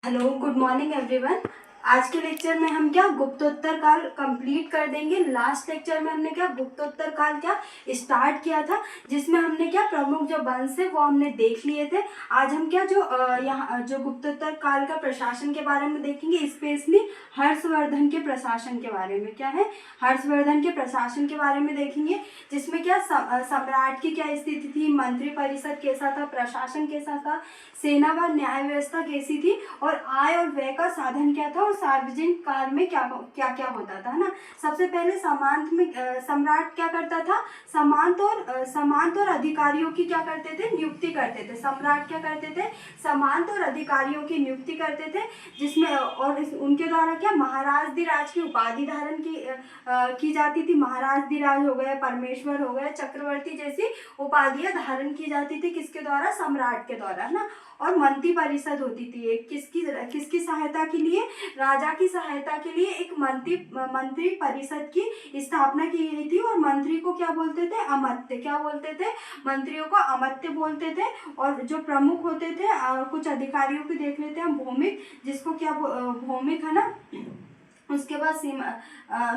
Hello, good morning everyone. आज के lecture में हम क्या गुप्तोत्तर काल कंप्लीट कर देंगे। लास्ट लेक्चर में हमने क्या गुप्तोत्तर काल क्या स्टार्ट किया था, जिसमें हमने क्या प्रमुख जो वंश है वो हमने देख लिए थे। आज हम क्या जो यहाँ जो गुप्तोत्तर काल का प्रशासन के बारे में देखेंगे, स्पेशली हर्षवर्धन के प्रशासन के बारे में। क्या है, हर्षवर्धन के प्रशासन के बारे में देखेंगे, जिसमें क्या सम्राट की क्या स्थिति थी, मंत्री परिषद कैसा था, प्रशासन कैसा था, सेना व न्याय व्यवस्था कैसी थी, और आय और व्यय का साधन क्या था, और सार्वजनिक कार्य में क्या क्या क्या होता था, है ना। सबसे पहले सामंत में सम्राट क्या करता था, सामंत और अधिकारियों की क्या करते थे, नियुक्ति करते थे। सम्राट क्या करते थे, सामंत और अधिकारियों की नियुक्ति करते थे, जिसमें उनके द्वारा क्या महाराजधिराज की उपाधि धारण की जाती थी। महाराजधिराज हो गए, परमेश्वर हो गए, चक्रवर्ती जैसी उपाधियां धारण की जाती थी। किसके द्वारा, सम्राट के द्वारा, है ना। और मंत्री परिषद होती थी एक, किसकी सहायता के लिए, राजा की सहायता के लिए एक मंत्री परिषद की स्थापना की गई थी। और मंत्री को क्या बोलते थे, अमात्य। क्या बोलते थे, मंत्रियों को अमात्य बोलते थे। और जो प्रमुख होते थे, कुछ अधिकारियों को देख लेते हैं हम, भौमिक, जिसको क्या भौमिक, है ना। उसके बाद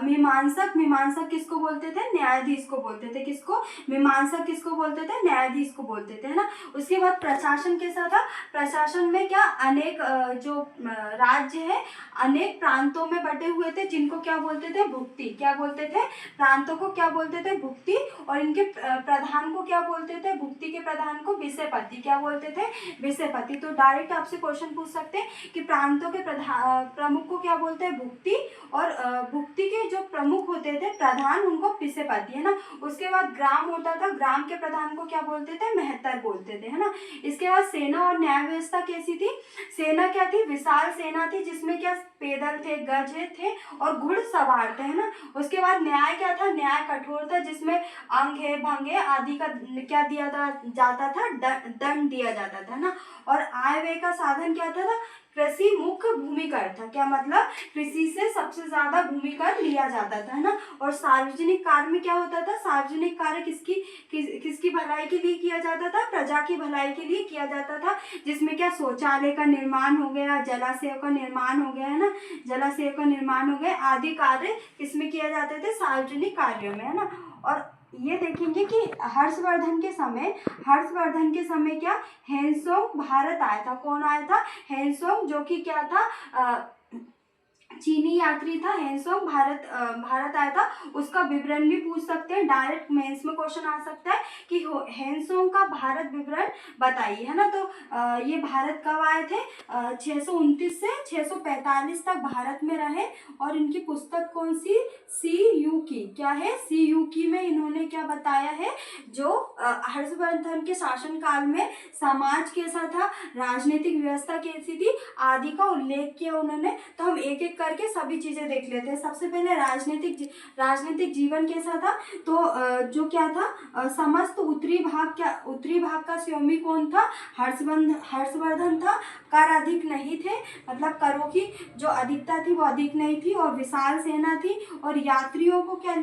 मीमांसक किसको बोलते थे, न्यायाधीश को बोलते थे। किसको, मीमांसक किसको बोलते थे, न्यायाधीश को बोलते थे, है ना। उसके बाद प्रशासन कैसा था, प्रशासन में क्या अनेक जो राज्य है अनेक प्रांतों में बटे हुए थे, जिनको क्या बोलते थे, भुक्ति। क्या बोलते थे, प्रांतों को क्या बोलते थे, भुक्ति। और इनके प्रधान को क्या बोलते थे, भुक्ति के प्रधान को विषयपति। क्या बोलते थे, विषयपति। तो डायरेक्ट आपसे क्वेश्चन पूछ सकते हैं कि प्रांतों के प्रमुख को क्या बोलते हैं, भुक्ति। और भुक्ति के जो प्रमुख होते थे प्रधान, उनको विषयपति, है ना। उसके बाद ग्राम होता था, ग्राम के प्रधान को क्या बोलते थे, महत्तर बोलते थे, है ना। इसके बाद सेना और न्याय व्यवस्था कैसी थी, सेना क्या थी, विशाल सेना थी, जिसमें क्या पैदल थे, गजे थे और घुड़सवार थे, है ना। उसके बाद न्याय क्या था, न्याय कठोर था, जिसमें अंगे भंगे आदि का क्या दिया जाता था, दंड दिया जाता था, ना। और आय व्यय का साधन क्या था, कृषि मुख्य भूमि कर था। क्या मतलब, कृषि से सबसे ज्यादा भूमि कर लिया जाता था, है ना। और सार्वजनिक कार्य में क्या होता था, सार्वजनिक कार्य किसकी भलाई के लिए किया जाता था, प्रजा की भलाई के लिए किया जाता था। जिसमें क्या शौचालय का निर्माण हो गया, जलाशयों का निर्माण हो गया, है ना, जलाशयों का निर्माण हो गया, आदि कार्य किसमें किए जाते थे, सार्वजनिक कार्यों में, है ना। और ये देखेंगे कि हर्षवर्धन के समय क्या हेनसोंग भारत आया था। कौन आया था, हेनसोंग, जो कि क्या था, चीनी यात्री था। हेनसोंग भारत आया था। उसका विवरण भी पूछ सकते हैं, डायरेक्ट मेंस में क्वेश्चन आ सकता है कि हेनसोंग का भारत विवरण बताइए, है ना। तो ये भारत कब आए थे, 629 से 645 तक भारत में रहे। और इनकी पुस्तक कौन सी, सी यू की। क्या है, सी यू की में इन्होंने क्या बताया है, जो हर्षवर्धन के शासन काल में समाज कैसा था, राजनीतिक व्यवस्था कैसी थी, आदि का उल्लेख किया उन्होंने। तो हम एक एक करके सभी चीजें देख लेते हैं। सबसे पहले राजनीतिक जीवन कैसा था। तो जो क्या था, समस्त उत्तरी भाग का स्वामी कौन था, हर्षवर्धन था। कर अधिक नहीं थे, मतलब करों की जो अधिकता थी वो अधिक नहीं थी। और विशाल सेना थी। और यात्रियों को क्या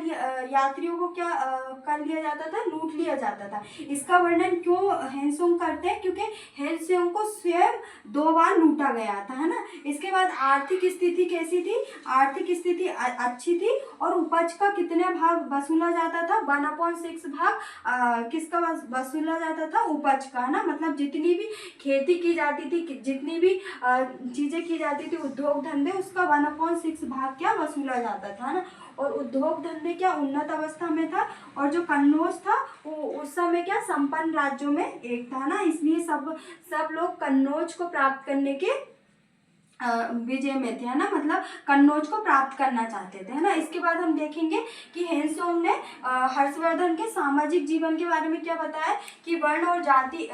कर लिया जाता था, लूट लिया जाता था। इसका वर्णन क्यों हेनसोंग करते हैं, क्योंकि हेनसोंग को स्वयं 2 बार लूटा गया था, है ना। इसके बाद आर्थिक स्थिति कैसी थी, आर्थिक स्थिति अच्छी थी। और उपज का कितने भाग वसूला जाता था, 1/6 भाग किसका वसूला जाता था, उपज का, ना। मतलब जितनी भी खेती की जाती थी, जितनी भी चीजें की जाती थी, उद्योग धंधे, उसका 1/6 भाग क्या वसूला जाता था, ना। और उद्योग धंधे क्या उन्नत अवस्था में था। और जो कन्नौज था वो उस समय क्या संपन्न राज्यों में एक था, ना। इसलिए सब लोग कन्नौज को प्राप्त करने के विजय में थे, है ना। मतलब कन्नौज को प्राप्त करना चाहते थे, है ना। इसके बाद हम देखेंगे कि हेनसोंग ने हर्षवर्धन के सामाजिक जीवन के बारे में क्या बताया, कि वर्ण और जाति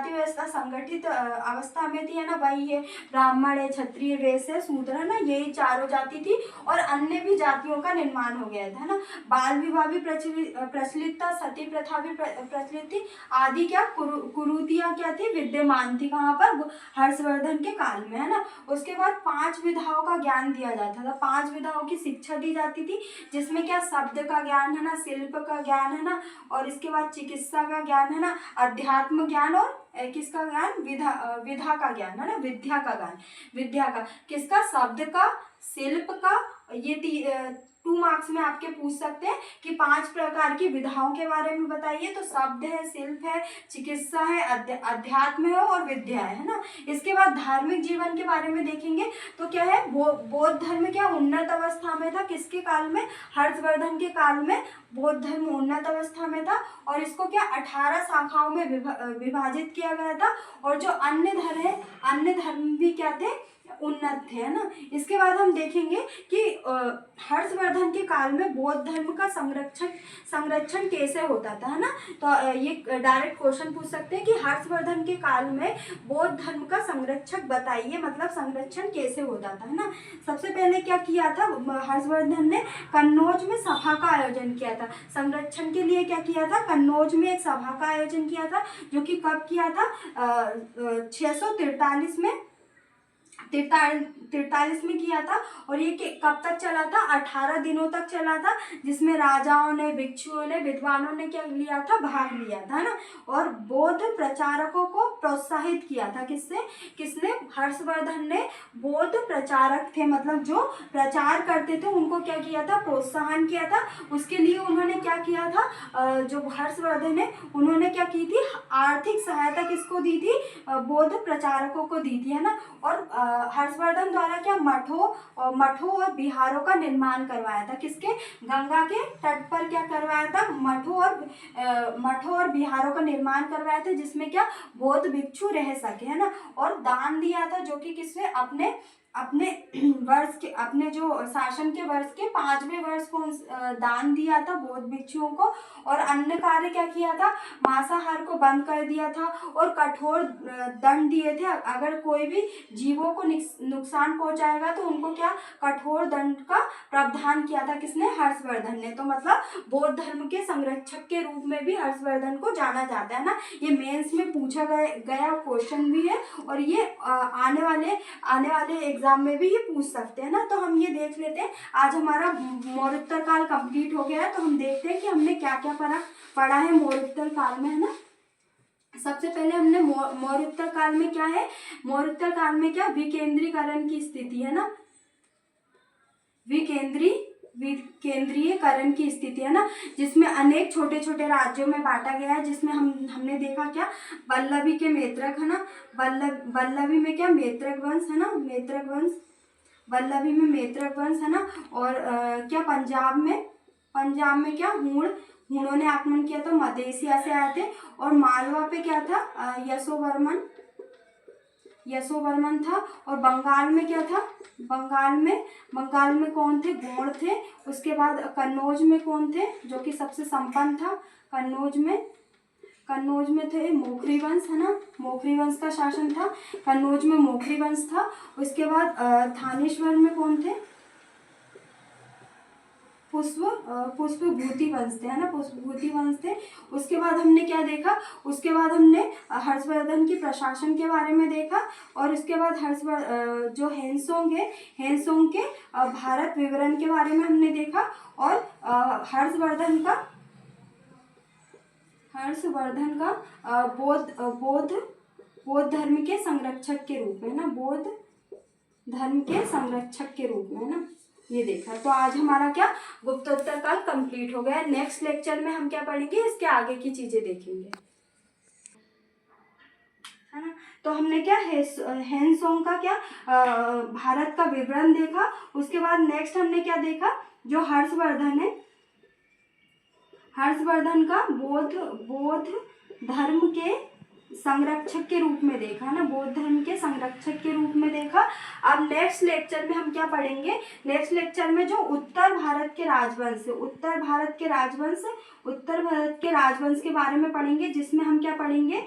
व्यवस्था संगठित अवस्था में थी, है ना। वही है, ब्राह्मण है, क्षत्रिय, वैश्य है, शूद्र, है ना, यही चारों जाति थी। और अन्य भी जातियों का निर्माण हो गया था, है ना। बाल विवाह भी प्रचलित था, सती प्रथा भी प्रचलित थी। आदि क्या कुरीतियां क्या थी, विद्यमान थी, कहाँ पर, हर्षवर्धन के काल में, है ना। उसके बाद 5 विधाओं का ज्ञान दिया जाता था, 5 विधाओं की शिक्षा दी जाती थी, जिसमें क्या शब्द का ज्ञान, है ना, शिल्प का ज्ञान, है ना। और इसके बाद चिकित्सा का ज्ञान, है ना, अध्यात्म ज्ञान और किसका ज्ञान, विधा का ज्ञान है ना, विद्या का ज्ञान, विद्या का, किसका, शब्द का, शिल्प का। ये 2 मार्क्स में आपके पूछ सकते हैं कि 5 प्रकार की विधाओं के बारे में बताइए। तो शब्द है, शिल्प है, चिकित्सा है, अध्यात्म है और विद्या है ना। इसके बाद धार्मिक जीवन के बारे में देखेंगे तो क्या है, बौद्ध धर्म क्या उन्नत अवस्था में था, किसके काल में, हर्षवर्धन के काल में बौद्ध धर्म उन्नत अवस्था में था। और इसको क्या 18 शाखाओं में विभाजित किया गया था। और जो अन्य धर्म भी क्या थे, उन्नत थे, है ना। इसके बाद हम देखेंगे कि हर्षवर्धन के काल में बौद्ध धर्म का संरक्षण कैसे होता था, है ना। तो ये डायरेक्ट क्वेश्चन पूछ सकते हैं कि हर्षवर्धन के काल में बौद्ध धर्म का संरक्षक बताइए, मतलब संरक्षण कैसे होता था, है ना। सबसे पहले क्या किया था हर्षवर्धन ने, कन्नौज में सभा का आयोजन किया था। संरक्षण के लिए क्या किया था, कन्नौज में एक सभा का आयोजन किया था, जो कि कब किया था, 643 में 43 में किया था। और ये कब तक चला था, 18 दिनों तक चला था, जिसमें राजाओं ने, भिक्षुओं ने, विद्वानों ने क्या लिया था, भाग लिया था ना। और बौद्ध प्रचारकों को प्रोत्साहित किया था, किसने, हर्षवर्धन ने। बौद्ध प्रचारक थे, मतलब जो प्रचार करते थे उनको क्या किया था, प्रोत्साहन किया था। उसके लिए उन्होंने क्या किया था, जो हर्षवर्धन है उन्होंने क्या की थी, आर्थिक सहायता किसको दी थी, बौद्ध प्रचारकों को दी थी, है ना। और हर्षवर्धन द्वारा क्या मठों और विहारों का निर्माण करवाया था, किसके, गंगा के तट पर क्या करवाया था, मठों और विहारों का निर्माण करवाया था, जिसमें क्या बौद्ध भिक्षु रह सके, है ना। और दान दिया था, जो कि किसने, अपने वर्ष के, अपने जो शासन के वर्ष के 5वें वर्ष को दान दिया था बौद्ध भिक्षुओं को। और अन्य कार्य क्या किया था, मांसाहार को बंद कर दिया था और कठोर दंड दिए थे। अगर कोई भी जीवों को नुकसान पहुंचाएगा तो उनको क्या कठोर दंड का प्रावधान किया था, किसने, हर्षवर्धन ने। तो मतलब बौद्ध धर्म के संरक्षक के रूप में भी हर्षवर्धन को जाना जाता है ना। ये मेंस में पूछा गया क्वेश्चन भी है, और ये आने वाले एग्जाम में भी ये पूछ सकते हैं ना। तो हम ये देख लेते हैं, आज हमारा मौर्योत्तर काल कंप्लीट हो गया है। तो हम देखते हैं कि हमने क्या क्या पढ़ा है मौर्योत्तर काल में, है ना। सबसे पहले हमने मौर्योत्तर काल में क्या है, मौर्योत्तर काल में क्या विकेंद्रीकरण की स्थिति है ना, विकेंद्रीयकरण की स्थिति है ना, जिसमें अनेक छोटे छोटे राज्यों में बांटा गया है। जिसमें हमने देखा क्या, वल्लभी के मैत्रक, है ना, वल्लभी में क्या मैत्रक वंश, है ना, मैत्रक वंश, वल्लभी में मैत्रक वंश, है ना। और क्या पंजाब में क्या हूणों ने आक्रमण किया था, मध्य एशिया से आए थे। और मालवा पे क्या था, यशोवर्मन था। और बंगाल में क्या था, बंगाल में कौन थे, गोंड थे। उसके बाद कन्नौज में कौन थे, जो कि सबसे संपन्न था, कन्नौज में थे मोखरी वंश, है ना, मोखरी वंश का शासन था, कन्नौज में मोखरी वंश था। उसके बाद थानेश्वर में कौन थे, पुष्पभूति वंश थे, है ना, पुष्पभूति वंश थे। उसके बाद हमने क्या देखा, उसके बाद हमने हर्षवर्धन के प्रशासन के बारे में देखा। और उसके बाद जो हेनसोंग के भारत विवरण के बारे में हमने देखा। और हर्षवर्धन का बौद्ध धर्म के संरक्षक के रूप में, ना, बौद्ध धर्म के संरक्षक के रूप में, ना, ये देखा। तो आज हमारा क्या गुप्तोत्तर काल कंप्लीट हो गया। नेक्स्ट लेक्चर में हम क्या पढ़ेंगे, इसके आगे की चीजें देखेंगे, है ना। तो हमने क्या हेनसोंग का क्या भारत का विवरण देखा। उसके बाद नेक्स्ट हमने क्या देखा, जो हर्षवर्धन है, हर्षवर्धन का बौद्ध धर्म के संरक्षक के रूप में देखा ना, बौद्ध धर्म के संरक्षक के रूप में देखा। अब नेक्स्ट लेक्चर में हम क्या पढ़ेंगे, नेक्स्ट लेक्चर में जो उत्तर भारत के राजवंश के बारे में पढ़ेंगे। जिसमें हम क्या पढ़ेंगे,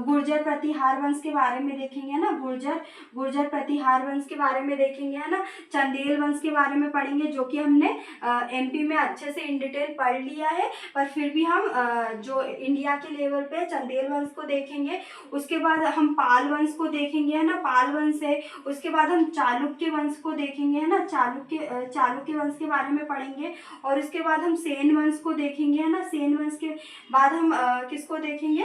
गुर्जर प्रतिहार वंश के बारे में देखेंगे ना, गुर्जर प्रतिहार वंश के बारे में देखेंगे, है ना। चंदेल वंश के बारे में पढ़ेंगे, जो कि हमने एमपी में अच्छे से इन डिटेल पढ़ लिया है, पर फिर भी हम जो इंडिया के लेवल पे चंदेल वंश को देखेंगे। उसके बाद हम पाल वंश को देखेंगे, है ना, पाल वंश है। उसके बाद हम चालुक्य वंश को देखेंगे, है ना, चालुक्य वंश के बारे में पढ़ेंगे। और उसके बाद हम सेन वंश को देखेंगे, है ना, सेन वंश के बाद हम किसको देखेंगे,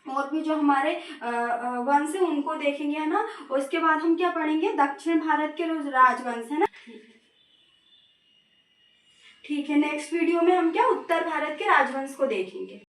और भी जो हमारे वंश है उनको देखेंगे, है ना। उसके बाद हम क्या पढ़ेंगे, दक्षिण भारत के राजवंश, है ना। ठीक है, नेक्स्ट वीडियो में हम क्या उत्तर भारत के राजवंश को देखेंगे।